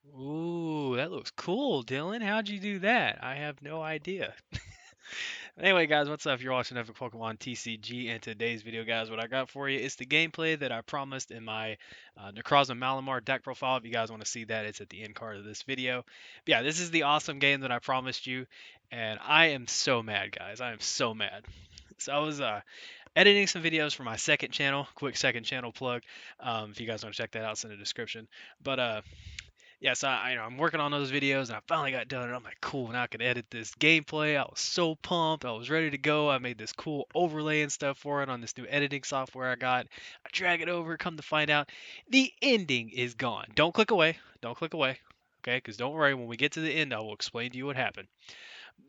Ooh, that looks cool, Dylan. How'd you do that? I have no idea. Anyway, guys, what's up? You're watching Epic Pokemon TCG, and today's video, guys, what I got for you is the gameplay that I promised in my Necrozma Malamar deck profile. If you guys want to see that, it's at the end card of this video. But yeah, this is the awesome game that I promised you, and I am so mad, guys. I am so mad. So I was editing some videos for my second channel. Quick second channel plug. If you guys want to check that out, it's in the description. But yeah, so I'm working on those videos and I finally got done and I'm like, cool, now I can edit this gameplay. I was so pumped. I was ready to go. I made this cool overlay and stuff for it on this new editing software I got. I drag it over, come to find out the ending is gone. Don't click away. Don't click away. Okay, because don't worry, when we get to the end, I will explain to you what happened.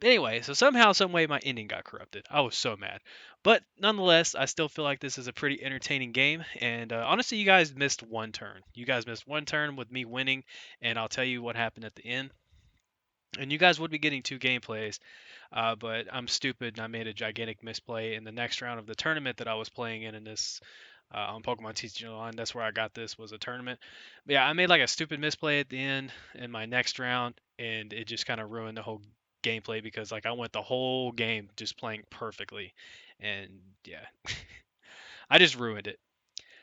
Anyway, so somehow, some way, my ending got corrupted. I was so mad, but nonetheless, I still feel like this is a pretty entertaining game. And honestly, you guys missed one turn. You guys missed one turn with me winning, and I'll tell you what happened at the end. And you guys would be getting two gameplays, but I'm stupid and I made a gigantic misplay in the next round of the tournament that I was playing in this on Pokemon TCG Online. That's where I got this was a tournament. But yeah, I made like a stupid misplay at the end in my next round, and it just kind of ruined the whole gameplay because like I went the whole game just playing perfectly, and yeah, I just ruined it.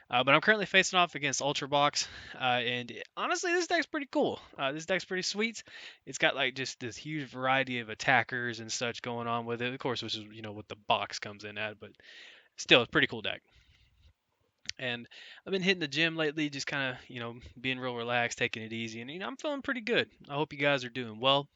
But I'm currently facing off against Ultra Box, honestly, this deck's pretty cool. This deck's pretty sweet. It's got like just this huge variety of attackers and such going on with it, of course, which is what the box comes in at, but still, it's a pretty cool deck. And I've been hitting the gym lately, just kind of being real relaxed, taking it easy, and I'm feeling pretty good. I hope you guys are doing well.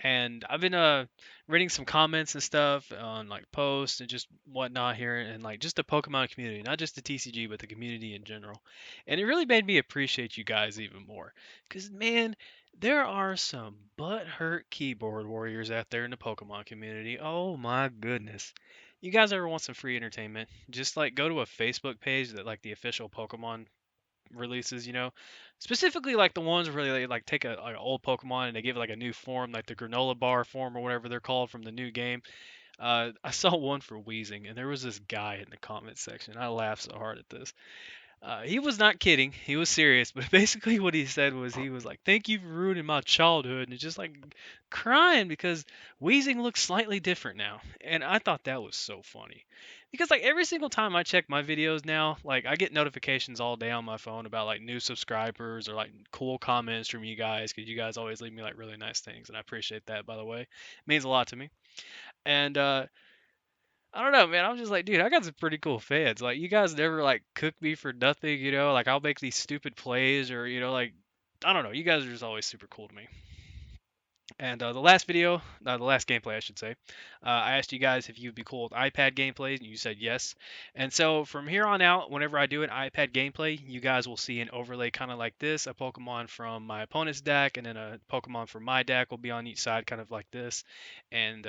And I've been reading some comments and stuff on like posts and just whatnot here, and like just the Pokemon community, not just the TCG, but the community in general. And it really made me appreciate you guys even more, because man, there are some butt-hurt keyboard warriors out there in the Pokemon community. Oh my goodness. You guys ever want some free entertainment? Just like go to a Facebook page that like the official Pokemon releases, specifically like the ones where they like take like an old Pokemon and they give it like a new form, like the granola bar form or whatever they're called from the new game. I saw one for Wheezing, and there was this guy in the comment section. I laughed so hard at this. He was not kidding. He was serious. But basically, what he said was he was like, "Thank you for ruining my childhood," and it's just like crying because Wheezing looks slightly different now. And I thought that was so funny because like every single time I check my videos now, like I get notifications all day on my phone about like new subscribers or like cool comments from you guys because you guys always leave me like really nice things, and I appreciate that. By the way, it means a lot to me. And I don't know, man. I'm just like, dude, I got some pretty cool fans. Like, you guys never like cook me for nothing, Like, I'll make these stupid plays, or like, I don't know. You guys are just always super cool to me. And the last video, the last gameplay, I should say, I asked you guys if you'd be cool with iPad gameplays, and you said yes. And so from here on out, whenever I do an iPad gameplay, you guys will see an overlay kind of like this: a Pokemon from my opponent's deck, and then a Pokemon from my deck will be on each side, kind of like this. And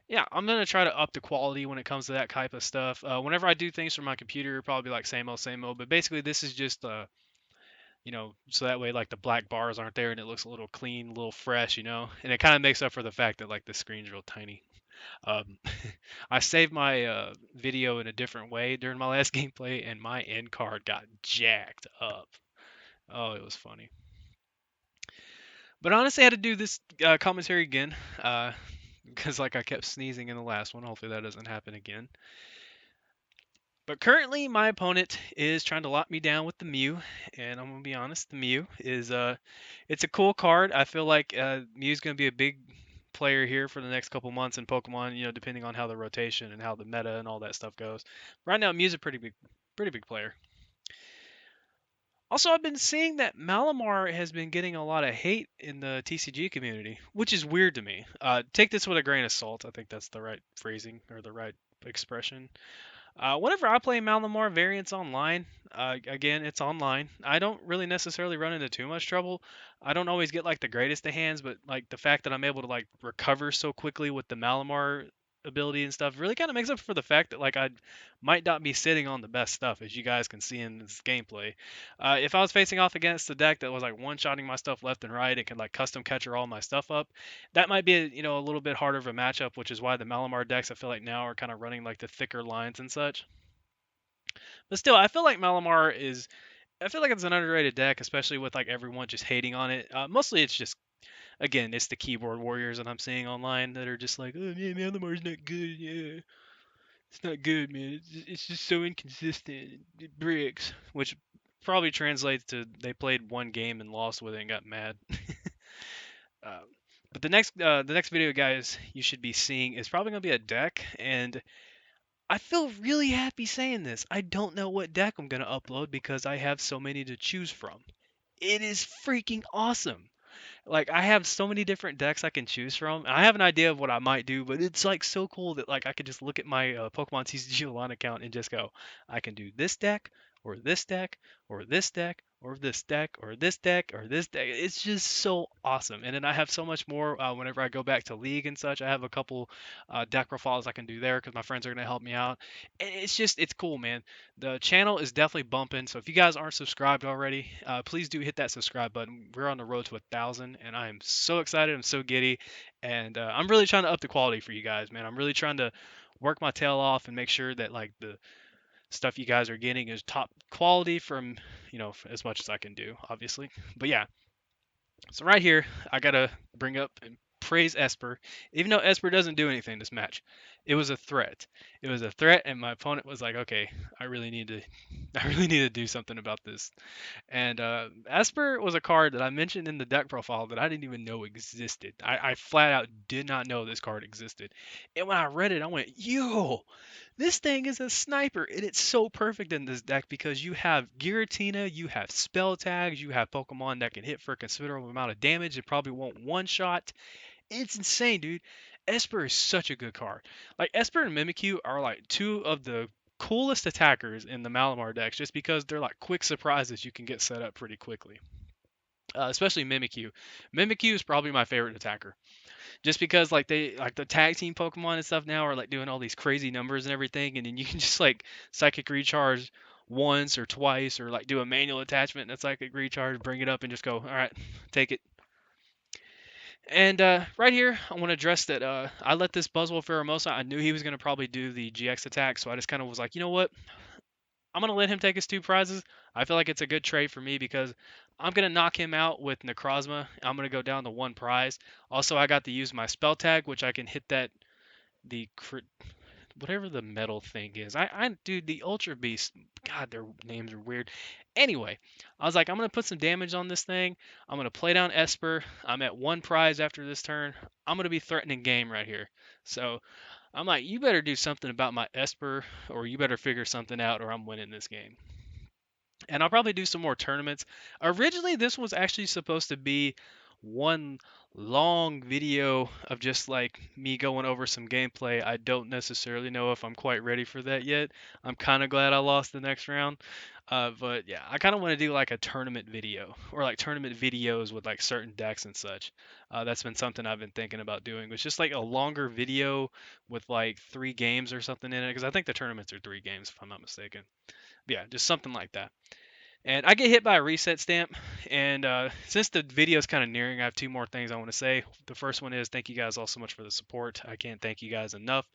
yeah, I'm gonna try to up the quality when it comes to that type of stuff. Whenever I do things from my computer, probably like same old, same old. But basically, this is just so that way like the black bars aren't there and it looks a little clean, a little fresh, and it kind of makes up for the fact that like the screen's real tiny. Um, I saved my video in a different way during my last gameplay, and my end card got jacked up. Oh, it was funny. But honestly, I had to do this commentary again because like I kept sneezing in the last one. Hopefully that doesn't happen again. But currently, my opponent is trying to lock me down with the Mew, and I'm gonna be honest, the Mew is it's a cool card. I feel like Mew's gonna be a big player here for the next couple months in Pokemon. Depending on how the rotation and how the meta and all that stuff goes. Right now, Mew's a pretty big player. Also, I've been seeing that Malamar has been getting a lot of hate in the TCG community, which is weird to me. Take this with a grain of salt. I think that's the right phrasing or the right expression. Whenever I play Malamar variants online, again, it's online. I don't really necessarily run into too much trouble. I don't always get like the greatest of hands, but like the fact that I'm able to like recover so quickly with the Malamar ability and stuff really kind of makes up for the fact that like I might not be sitting on the best stuff, as you guys can see in this gameplay. If I was facing off against a deck that was like one-shotting my stuff left and right, it can like custom catcher all my stuff up. That might be a little bit harder of a matchup, which is why the Malamar decks I feel like now are kind of running like the thicker lines and such. But still, I feel like Malamar is I feel like it's an underrated deck, especially with like everyone just hating on it. Mostly it's just again, it's the keyboard warriors that I'm seeing online that are just like, oh yeah, Malimar's not good. Yeah, it's not good, man. It's just so inconsistent. It bricks, which probably translates to they played one game and lost with it and got mad. Um, but the next video, guys, you should be seeing is probably gonna be a deck, and I feel really happy saying this. I don't know what deck I'm gonna upload because I have so many to choose from. It is freaking awesome. Like I have so many different decks I can choose from. I have an idea of what I might do, but it's like so cool that like I could just look at my Pokemon TCG Online account and just go, I can do this deck or this deck or this deck or this deck or this deck or this deck. It's just so awesome. And then I have so much more whenever I go back to League and such. I have a couple deck profiles I can do there because my friends are gonna help me out. And it's cool, man. The channel is definitely bumping. So if you guys aren't subscribed already, please do hit that subscribe button. We're on the road to 1,000, and I am so excited. I'm so giddy, and I'm really trying to up the quality for you guys, man. I'm really trying to work my tail off and make sure that like the stuff you guys are getting is top quality from as much as I can do, obviously. But yeah, so right here, I gotta bring up and praise Esper, even though Esper doesn't do anything this match. It was a threat. It was a threat, and my opponent was like, "Okay, I really need to, I really need to do something about this." And Esper was a card that I mentioned in the deck profile that I didn't even know existed. I flat out did not know this card existed. And when I read it, I went, "Yo, this thing is a sniper." And it's so perfect in this deck because you have Giratina, you have spell tags, you have Pokemon that can hit for a considerable amount of damage. It probably won't one shot. It's insane, dude. Esper is such a good card. Like Esper and Mimikyu are like two of the coolest attackers in the Malamar decks just because they're like quick surprises you can get set up pretty quickly. Especially Mimikyu. Mimikyu is probably my favorite attacker. Just because like they like the tag team Pokemon and stuff now are like doing all these crazy numbers and everything, and then you can just like psychic recharge once or twice or like do a manual attachment and a psychic recharge, bring it up and just go, all right, take it. And right here, I want to address that I let this Buzzwole Pheromosa. I knew he was going to probably do the GX attack, so I just kind of was like, you know what? I'm going to let him take his two prizes. I feel like it's a good trade for me because I'm going to knock him out with Necrozma. I'm going to go down to one prize. Also, I got to use my spell tag, which I can hit that the whatever the metal thing is. I dude, the Ultra Beast. God, their names are weird. Anyway, I was like, I'm gonna put some damage on this thing. I'm gonna play down Esper. I'm at one prize after this turn. I'm gonna be threatening game right here. So I'm like, you better do something about my Esper, or you better figure something out, or I'm winning this game. And I'll probably do some more tournaments. Originally, this was actually supposed to be one long video of just like me going over some gameplay. I don't necessarily know if I'm quite ready for that yet. I'm kind of glad I lost the next round. But yeah, I kind of want to do like a tournament video or like tournament videos with like certain decks and such. That's been something I've been thinking about doing. It's just like a longer video with like 3 games or something in it because I think the tournaments are 3 games if I'm not mistaken. But yeah, just something like that. And I get hit by a reset stamp. And since the video is kind of nearing, I have 2 more things I want to say. The first one is thank you guys all so much for the support. I can't thank you guys enough.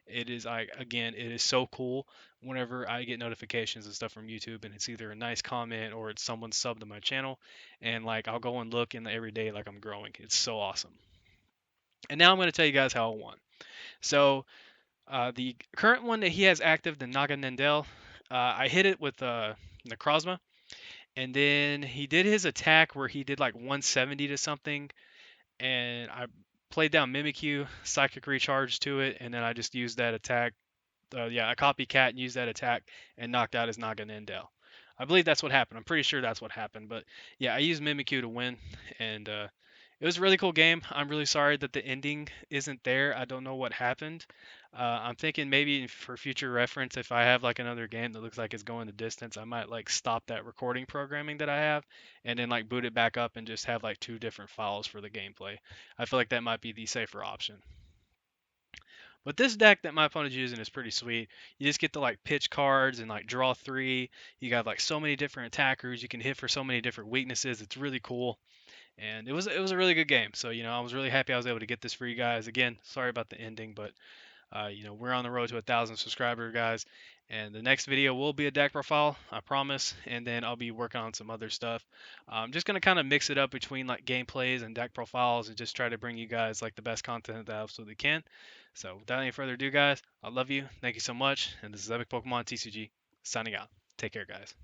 It is, again, it is so cool whenever I get notifications and stuff from YouTube, and it's either a nice comment or it's someone subbed to my channel. And like I'll go and look in the every day like I'm growing. It's so awesome. And now I'm going to tell you guys how I won. So the current one that he has active, the Naga Nendel, I hit it with Necrozma. And then he did his attack where he did like 170 to something, and I played down Mimikyu, Psychic Recharge to it, and then I just used that attack. Yeah, I copycat and used that attack and knocked out his Naga Nendel. I believe that's what happened. I'm pretty sure that's what happened. But yeah, I used Mimikyu to win, and it was a really cool game. I'm really sorry that the ending isn't there. I don't know what happened. I'm thinking maybe for future reference, if I have like another game that looks like it's going the distance, I might like stop that recording programming that I have and then like boot it back up and just have like 2 different files for the gameplay. I feel like that might be the safer option. But this deck that my opponent's using is pretty sweet. You just get to like pitch cards and like draw 3. You got like so many different attackers. You can hit for so many different weaknesses. It's really cool. And it was a really good game. So I was really happy I was able to get this for you guys. Again, sorry about the ending, but We're on the road to 1,000 subscribers, guys. And the next video will be a deck profile, I promise. And then I'll be working on some other stuff. I'm just gonna kind of mix it up between like gameplays and deck profiles, and just try to bring you guys like the best content that I absolutely can. So without any further ado, guys, I love you. Thank you so much. And this is Epic Pokemon TCG signing out. Take care, guys.